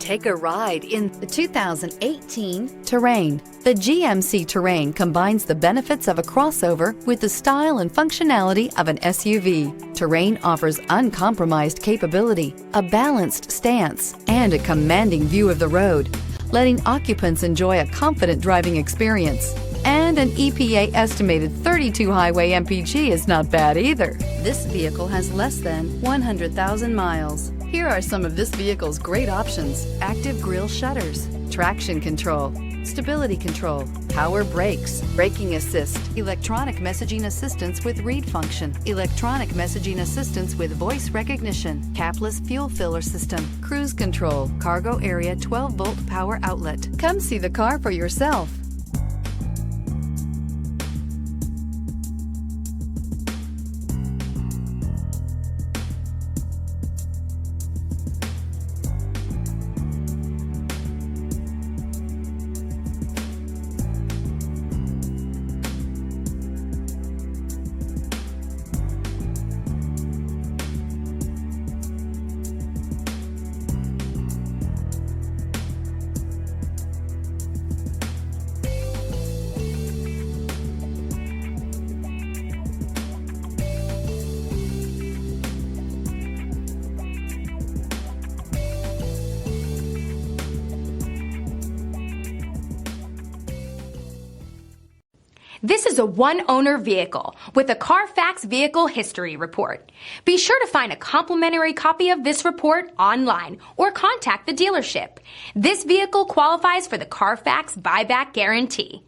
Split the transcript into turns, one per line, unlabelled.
Take a ride in the 2018 Terrain. The GMC Terrain combines the benefits of a crossover with the style and functionality of an SUV. Terrain offers uncompromised capability, a balanced stance, and a commanding view of the road, letting occupants enjoy a confident driving experience. And an EPA estimated 32 highway MPG is not bad either. This vehicle has less than 100,000 miles. Here are some of this vehicle's great options: active grille shutters, traction control, stability control, power brakes, braking assist, electronic messaging assistance with read function, electronic messaging assistance with voice recognition, capless fuel filler system, cruise control, cargo area 12-volt power outlet. Come see the car for yourself.
This is a one-owner vehicle with a Carfax Vehicle History Report. Be sure to find a complimentary copy of this report online or contact the dealership. This vehicle qualifies for the Carfax Buyback Guarantee.